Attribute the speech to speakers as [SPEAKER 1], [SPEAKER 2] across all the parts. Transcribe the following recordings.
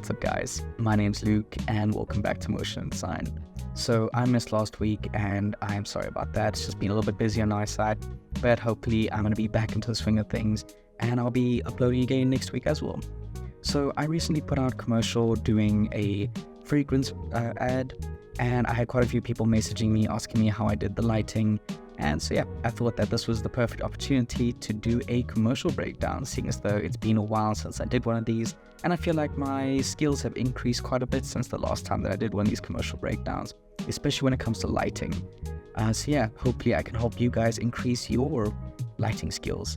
[SPEAKER 1] What's up guys, my name's Luke and welcome back to Motion Design. So I missed last week and I'm sorry about that, it's just been a little bit busy on my side, but hopefully I'm going to be back into the swing of things and I'll be uploading again next week as well. So I recently put out a commercial doing a fragrance ad and I had quite a few people messaging me asking me how I did the lighting. And so yeah, I thought that this was the perfect opportunity to do a commercial breakdown, seeing as though it's been a while since I did one of these, and I feel like my skills have increased quite a bit since the last time that I did one of these commercial breakdowns, especially when it comes to lighting. So yeah, hopefully I can help you guys increase your lighting skills.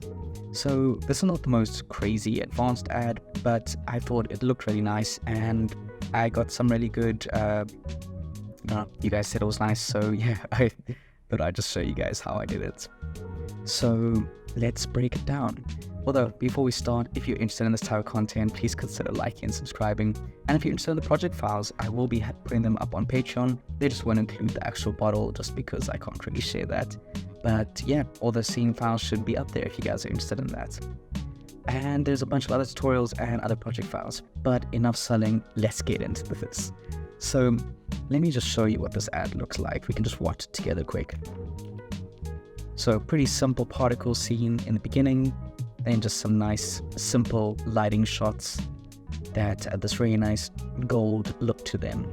[SPEAKER 1] So this is not the most crazy advanced ad, but I thought it looked really nice and I got some really good, you guys said it was nice, so yeah, I'd just show you guys how I did it. So let's break it down. Although before we start, if you're interested in this type of content, please consider liking and subscribing. And if you're interested in the project files, I will be putting them up on Patreon. They just won't include the actual bottle just because I can't really share that. But yeah, all the scene files should be up there if you guys are interested in that. And there's a bunch of other tutorials and other project files. But enough selling, let's get into this. So let me just show you what this ad looks like. We can just watch it together quick. So pretty simple particle scene in the beginning, then just some nice simple lighting shots that add this really nice gold look to them.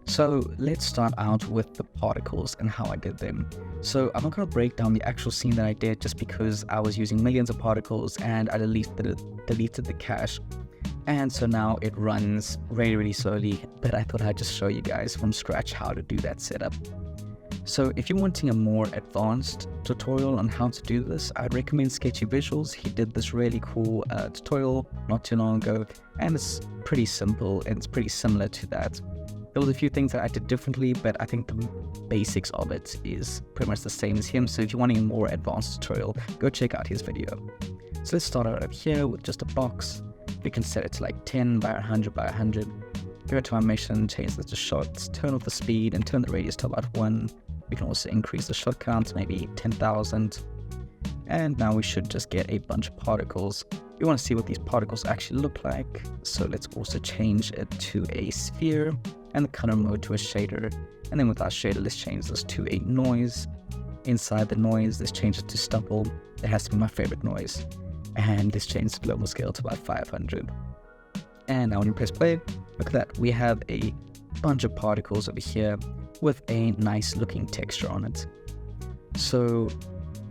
[SPEAKER 1] So let's start out with the particles and how I did them. So I'm not going to break down the actual scene that I did just because I was using millions of particles and I deleted the cache. And so now it runs really slowly, but I thought I'd just show you guys from scratch how to do that setup. So if you're wanting a more advanced tutorial on how to do this, I'd recommend Sketchy Visuals. He did this really cool tutorial not too long ago, and it's pretty simple and it's pretty similar to that. There was a few things that I did differently, but I think the basics of it is pretty much the same as him. So if you're wanting a more advanced tutorial, go check out his video. So let's start out up here with just a box. We can set it to like 10 by 100 by 100. Go to our mission, change this to shots, turn off the speed and turn the radius to about 1. We can also increase the shot count to maybe 10,000. And now we should just get a bunch of particles. We want to see what these particles actually look like. So let's also change it to a sphere and the color mode to a shader. And then with our shader, let's change this to a noise. Inside the noise, let's change it to stubble. It has to be my favorite noise. And let's change the global scale to about 500. And now when you press play, look at that. We have a bunch of particles over here with a nice looking texture on it. So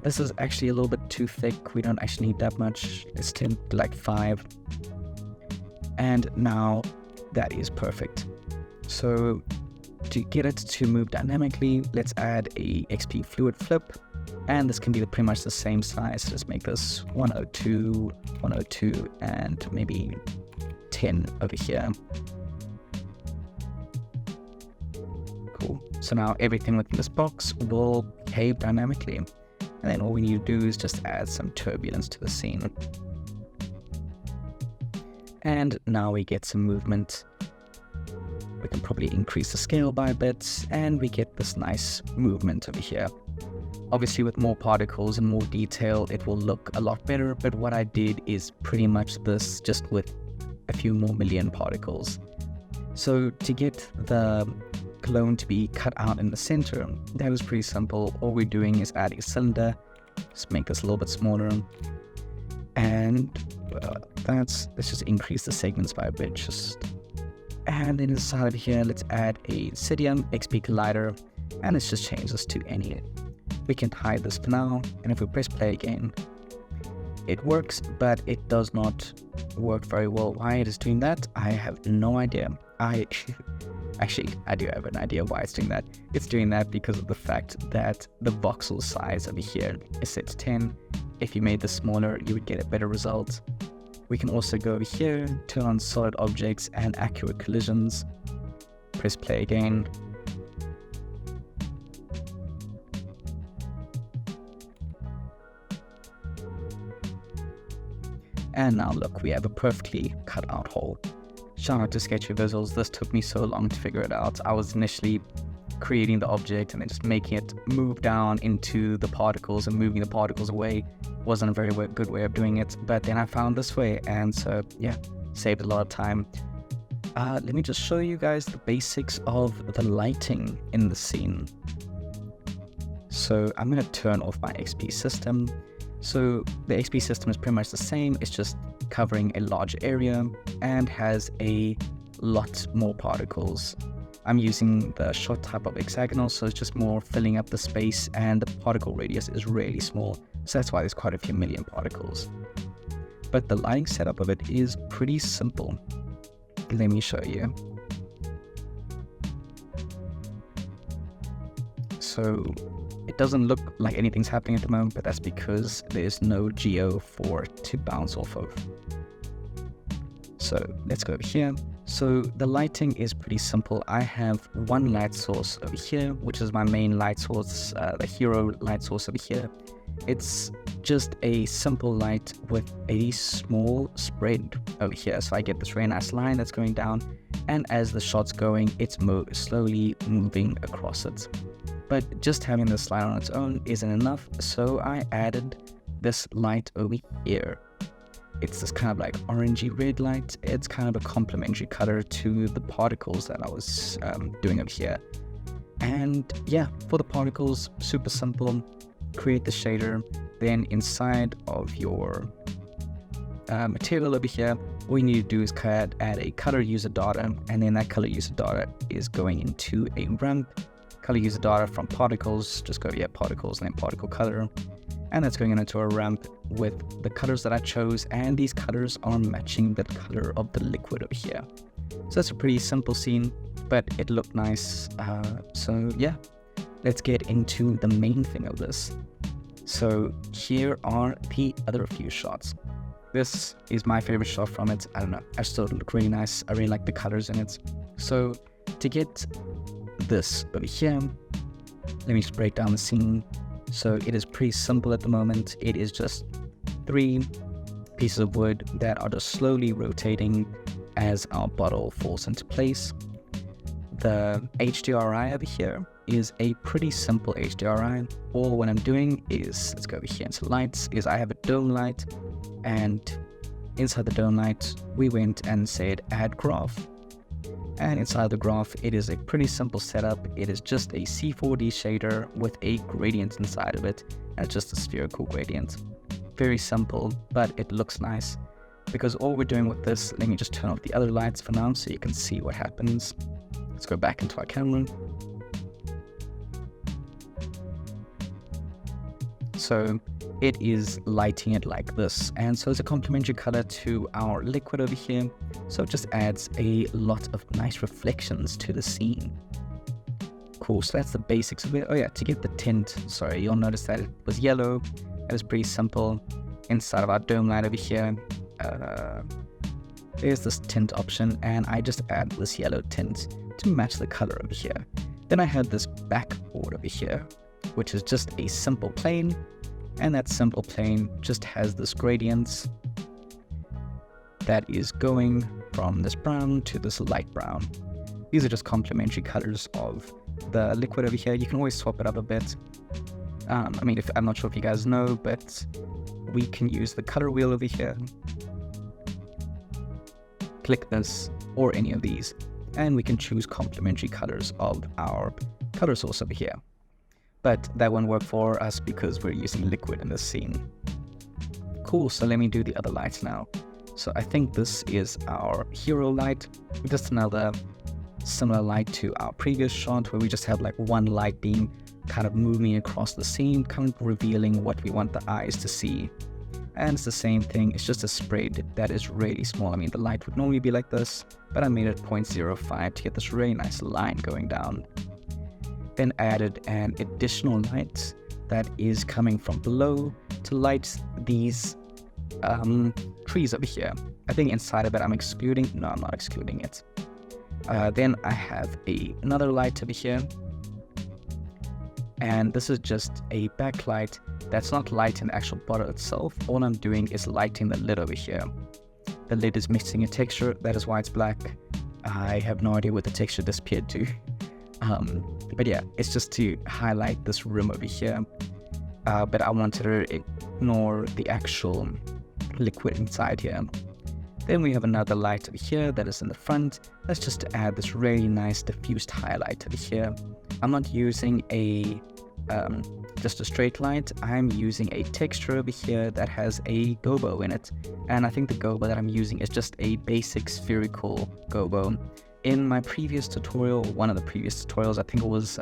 [SPEAKER 1] this is actually a little bit too thick. We don't actually need that much. Let's turn to like 5. And now that is perfect. So to get it to move dynamically, let's add a XP fluid flip. And this can be pretty much the same size. Let's make this 102, 102, and maybe 10 over here. Cool. So now everything within this box will behave dynamically. And then all we need to do is just add some turbulence to the scene. And now we get some movement. We can probably increase the scale by a bit, and we get this nice movement over here. Obviously with more particles and more detail, it will look a lot better, but what I did is pretty much this just with a few more million particles. So to get the clone to be cut out in the center, that was pretty simple. All we're doing is adding a cylinder. Let's make this a little bit smaller. And let's just increase the segments by a bit. And then inside of here, let's add a Cydium XP Collider, and let's just change this to any. We can hide this for now, and if we press play again, it works, but it does not work very well. Why it is doing that, I have no idea. Actually, I do have an idea why it's doing that. It's doing that because of the fact that the voxel size over here is set to 10. If you made this smaller, you would get a better result. We can also go over here, turn on solid objects and accurate collisions. Press play again. And now look, we have a perfectly cut out hole. Shout out to Sketchy Visuals, this took me so long to figure it out. I was initially creating the object and then just making it move down into the particles and moving the particles away wasn't a very good way of doing it. But then I found this way, and so yeah, saved a lot of time. Let me just show you guys the basics of the lighting in the scene. So I'm going to turn off my XP system. So the XP system is pretty much the same. It's just covering a large area and has a lot more particles. I'm using the short type of hexagonal, so it's just more filling up the space, and the particle radius is really small. So that's why there's quite a few million particles. But the lighting setup of it is pretty simple. Let me show you. So it doesn't look like anything's happening at the moment, but that's because there's no geo for it to bounce off of. So let's go over here. So the lighting is pretty simple. I have one light source over here, which is my main light source, the hero light source over here. It's just a simple light with a small spread over here. So I get this very nice line that's going down, and as the shot's going, it's slowly moving across it. But just having this light on its own isn't enough, so I added this light over here. It's this kind of like orangey red light. It's kind of a complementary color to the particles that I was doing over here. And yeah, for the particles, super simple. Create the shader, then inside of your material over here, all you need to do is add a color user data, and then that color user data is going into a ramp. Color user data from particles, just go particles and then particle color, and that's going into a ramp with the colors that I chose, and these colors are matching the color of the liquid over here. So that's a pretty simple scene, but it looked nice. So yeah, let's get into the main thing of this. So here are the other few shots. This is my favorite shot from it. I don't know, I just thought it looked really nice. I really like the colors in it. So to get this over here, let me just break down the scene. So it is pretty simple at the moment. It is just 3 pieces of wood that are just slowly rotating as our bottle falls into place. The HDRI over here is a pretty simple HDRI. All what I'm doing is, let's go over here into lights, is I have a dome light, and inside the dome light we went and said add graph. And inside the graph, it is a pretty simple setup. It is just a C4D shader with a gradient inside of it, and it's just a spherical gradient. Very simple, but it looks nice. Because all we're doing with this, let me just turn off the other lights for now so you can see what happens. Let's go back into our camera. So it is lighting it like this, and so it's a complementary color to our liquid over here, so it just adds a lot of nice reflections to the scene. Cool, so that's the basics of it. Oh yeah, to get the tint, sorry, you'll notice that it was yellow. It was pretty simple. Inside of our dome light over here, there's this tint option, and I just add this yellow tint to match the color over here. Then I have this backboard over here, which is just a simple plane, and that simple plane just has this gradient that is going from this brown to this light brown. These are just complementary colors of the liquid over here. You can always swap it up a bit. I mean, I'm not sure if you guys know, but we can use the color wheel over here. Click this or any of these, and we can choose complementary colors of our color source over here. But that won't work for us because we're using liquid in this scene. Cool, so let me do the other lights now. So I think this is our hero light, just another similar light to our previous shot where we just have like one light beam kind of moving across the scene, kind of revealing what we want the eyes to see. And it's the same thing, it's just a spread that is really small. I mean, the light would normally be like this, but I made it 0.05 to get this really nice line going down. Then added an additional light that is coming from below to light these trees over here. I think inside of it I'm excluding, no, I'm not excluding it. Then I have another light over here, and this is just a backlight that's not lighting the actual bottle itself. All I'm doing is lighting the lid over here. The lid is missing a texture, that is why it's black. I have no idea where the texture disappeared to. But yeah, it's just to highlight this rim over here. But I wanted to ignore the actual liquid inside here. Then we have another light over here that is in the front. That's just to add this really nice diffused highlight over here. I'm not using a just a straight light. I'm using a texture over here that has a gobo in it. And I think the gobo that I'm using is just a basic spherical gobo. In my previous tutorial, one of the previous tutorials, I think it was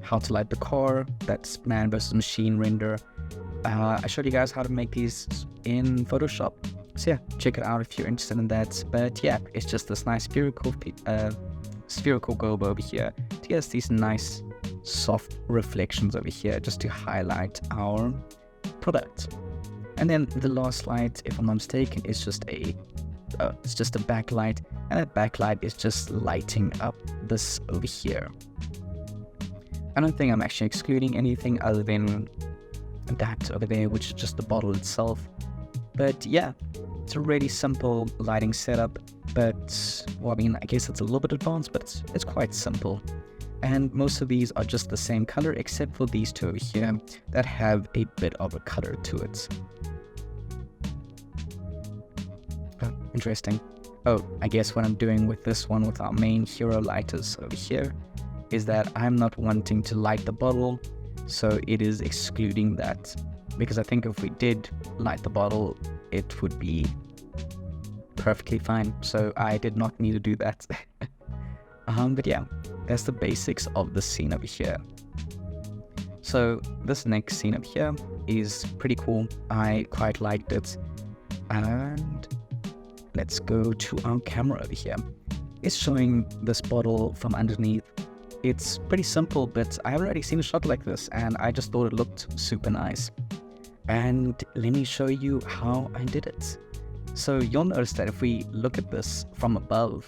[SPEAKER 1] how to light the car, that's man versus machine render. I showed you guys how to make these in Photoshop. So yeah, check it out if you're interested in that. But yeah, it's just this nice spherical gobo over here to get us these nice soft reflections over here just to highlight our product. And then the last light, if I'm not mistaken, is just it's just a backlight, and that backlight is just lighting up this over here. I don't think I'm actually excluding anything other than that over there, which is just the bottle itself. But yeah, it's a really simple lighting setup, but well, I mean, I guess it's a little bit advanced, but it's quite simple. And most of these are just the same color, except for these two over here that have a bit of a color to it. Oh, interesting. Oh, I guess what I'm doing with this one with our main hero lighters over here is that I'm not wanting to light the bottle, so it is excluding that. Because I think if we did light the bottle, it would be perfectly fine. So I did not need to do that. But yeah, that's the basics of the scene over here. So this next scene over here is pretty cool. I quite liked it. And let's go to our camera over here. It's showing this bottle from underneath. It's pretty simple, but I haven't already seen a shot like this, and I just thought it looked super nice. And let me show you how I did it. So you'll notice that if we look at this from above,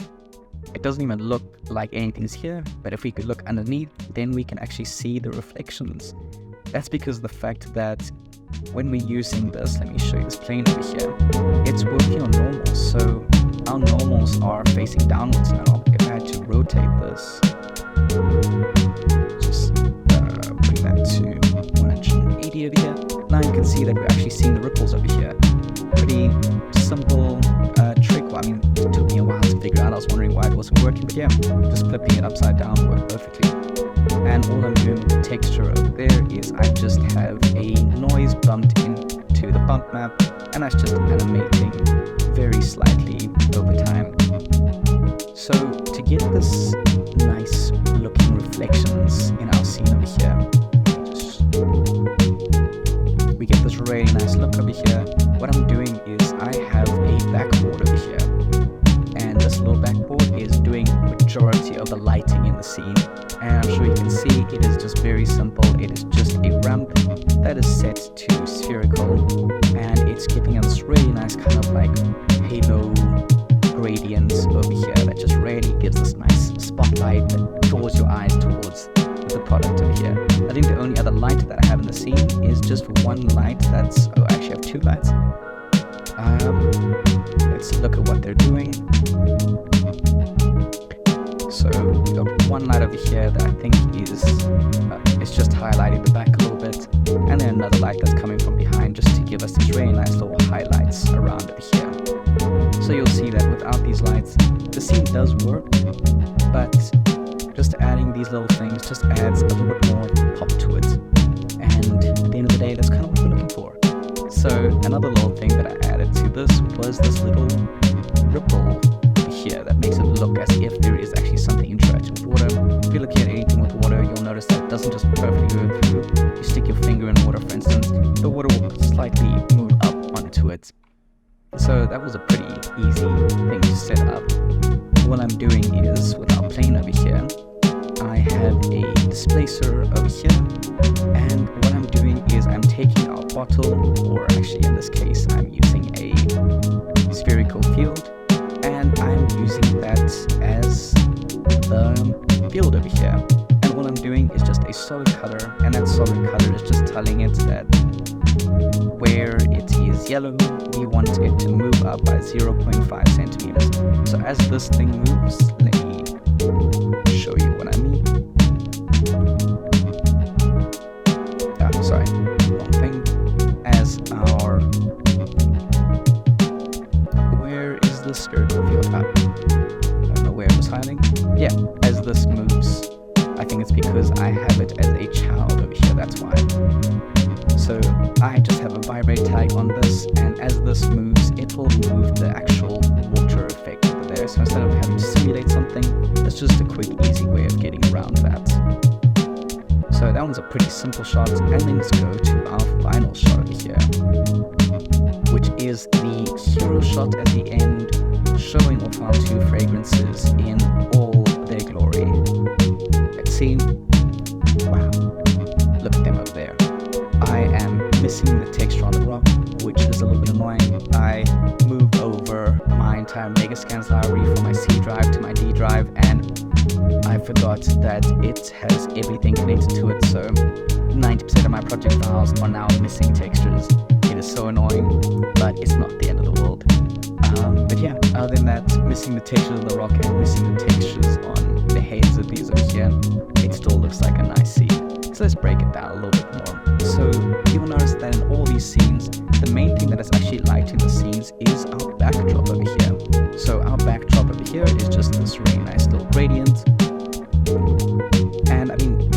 [SPEAKER 1] it doesn't even look like anything's here, but if we could look underneath, then we can actually see the reflections. That's because of the fact that when we're using this, let me show you this plane over here, it's working on normals, so our normals are facing downwards now. If I had to rotate this, just bring that to 180 over here, now you can see that we're actually seeing the ripples over here. Pretty simple trick. Well, I mean, it took me a while to figure out. I was wondering why it wasn't working, but yeah, just flipping it upside down worked perfectly. And all I'm doing with the texture over there is I just have a noise bumped into the bump map, and that's just animating very slightly over time. So to get this nice looking reflections in our scene over here, we get this really nice look over here. What I'm doing is I have a backboard over here, and this little backboard is doing majority of the lighting in the scene. And I'm sure you can see it is just very simple. It is just a ramp that is set to spherical, and it's giving us really nice kind of like halo gradients over here that just really gives this nice spotlight that draws your eyes towards the product over here. I think the only other light that I have in the scene is just one light that's, oh, I actually have two lights. Let's look at what they're doing. So we got one light over here that I think is it's just highlighting the back a little bit, and then another light that's coming from behind just to give us these really nice little highlights around over here. So you'll see that without these lights, the scene does work, but just adding these little things just adds a little bit more pop to it. And at the end of the day, that's kind of what we're looking for. So another little thing that I added to this was this little ripple here that makes it look as if there is actually something interacting with water. If you're looking at anything with water, you'll notice that it doesn't just perfectly go through. You stick your finger in water, for instance, the water will slightly move up onto it. So that was a pretty easy thing to set up. What I'm doing is, with our plane over here, I have a displacer over here, and what I'm doing is I'm taking our bottle, or actually in this case I'm using a spherical field, and I'm using that as the field over here. And what I'm doing is just a solid color, and that solid color is just telling it that where it is yellow, we want it to move up by 0.5 centimeters. So as this thing moves, let me show you what I mean. Sorry, wrong thing. As our, where is the spherical field at? I don't know where it was hiding. Yeah, as this moves, I think it's because I have it as a child over here, that's why. So I just have a vibrate tag on this, and as this moves, it will move the actual water effect over there. So instead of having to simulate something, it's just a quick, easy way of getting around that. So that one's a pretty simple shot, and then let's go to our final shot over here, which is the hero shot at the end, showing off our two fragrances in all their glory. Let's see. Wow, look at them over there. I am missing the texture on the rock, which is a little bit annoying. I moved over my entire Megascans library from my C drive to my D drive, and I forgot that it has everything connected to it, so 90% of my project files are now missing textures. It is so annoying, but it's not the end of the world. But yeah, other than that, missing the textures of the rock and missing the textures on the heads of these over here, it still looks like a nice scene. So let's break it down a little bit more. So you will notice that in all these scenes, the main thing that is actually lighting the scenes is our backdrop over here. So our backdrop over here is just this really nice little gradient. And I mean,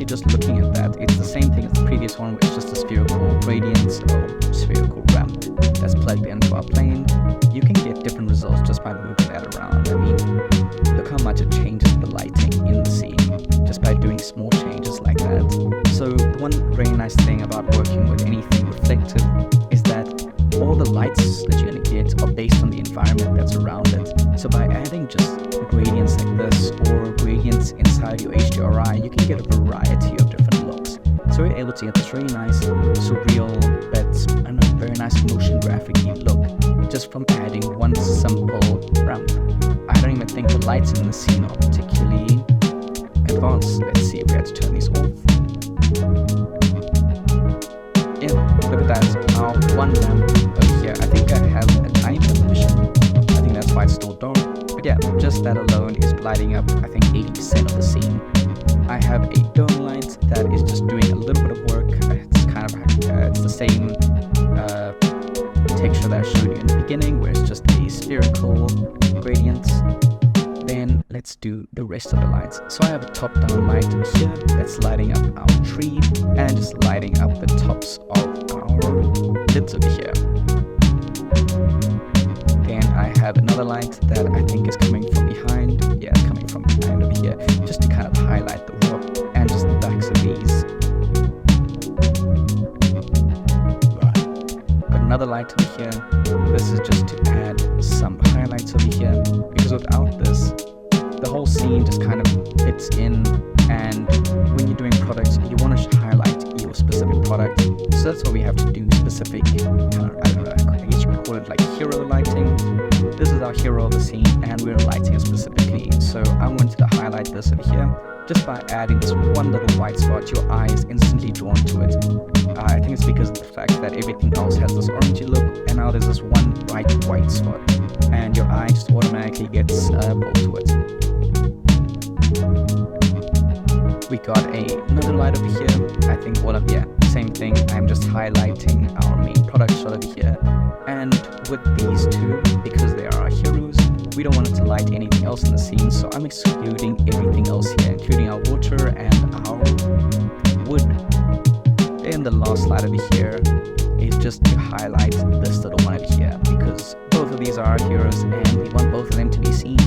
[SPEAKER 1] just looking at that, it's the same thing as the previous one, which is just a spherical gradient or spherical ramp that's plugged into our plane. You can get different results just by moving that around. I mean, look how much it changes the lighting in the scene just by doing small changes like that. So the one very nice thing about working with anything reflective is that all the lights that you're going to get are based on the environment that's around it. So by adding just gradients like this or gradients inside your HDRI, you can get a variety of different looks. So you're able to get this really nice, surreal, but I don't know, very nice motion graphic-y look just from adding one simple ramp. I don't even think the lights in the scene are particularly advanced. Let's see if we had to turn these off. Yeah, look at that. Our one lamp over here. I think I have a tiny bit of emission. I think that's why it's still dark. But yeah, just that alone is lighting up, I think, 80% of the scene. I have a dome light that is just doing a little bit of work. It's kind of it's the same texture that I showed you in the beginning, where it's just a spherical gradient. Then let's do the rest of the lights. So I have a top-down light over here that's lighting up our tree and just lighting up the tops of our lids over here. Then I have another light that I think is coming from behind. Yeah, it's coming from behind over here, just to kind of highlight the rock and just the backs of these. Got another light over here. This is just to add some highlights over here, because without this, the whole scene just kind of fits in, and when you're doing products, you want to highlight your specific product. So that's why we have to do specific kind of, I don't know, I guess you could call it like hero lighting. This is our hero of the scene, and we're lighting it specifically. So I wanted to highlight this over here. Just by adding this one little white spot, your eye is instantly drawn to it. I think it's because of the fact that everything else has this orangey look, and now there's this one bright white spot, and your eye just automatically gets pulled to it. We got another light over here. I think all of, yeah, same thing. I'm just highlighting our main product shot over here. And with these two, because they are our heroes, we don't want it to light anything else in the scene, so I'm excluding everything else here, including our water and our wood. And the last slide over here is just to highlight this little one over here, because both of these are our heroes and we want both of them to be seen.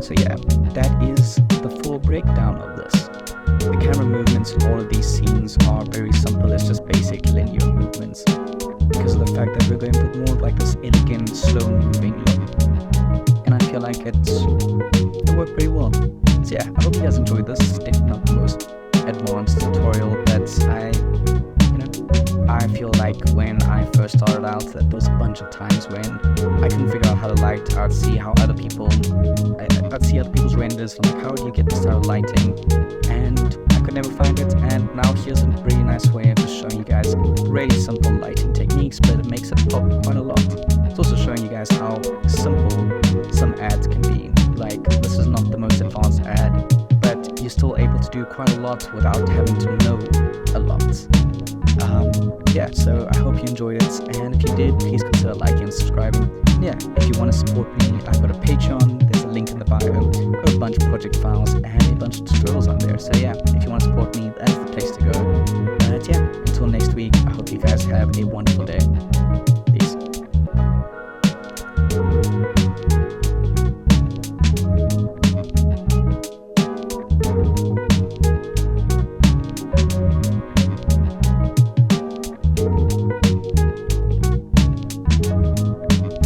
[SPEAKER 1] So yeah, that is the full breakdown of this. The camera movements in all of these scenes are very simple. It's just basic linear movements, because of the fact that we're going for more of like this elegant, slow-moving look. And I feel like it worked pretty well. So yeah, I hope you guys enjoyed this. It's definitely not the most advanced tutorial, but I feel like when I first started out, that there was a bunch of times when I couldn't figure out how to light. I'd see other people's renders, from like, how do you get this type of lighting, and I could never find it. And now here's a really nice way of just showing you guys really simple lighting techniques, but it makes it pop quite a lot. It's also showing you guys how simple some ads can be. Like, this is not the most quite a lot without having to know a lot. Yeah, so I hope you enjoyed it, and if you did, please consider liking and subscribing. And yeah, if you want to support me, I've got a Patreon, there's a link in the bio, got a bunch of project files and a bunch of tutorials on there. So yeah, if you want to support me, that's the place to go. But yeah, until next week, I hope you guys have a wonderful day.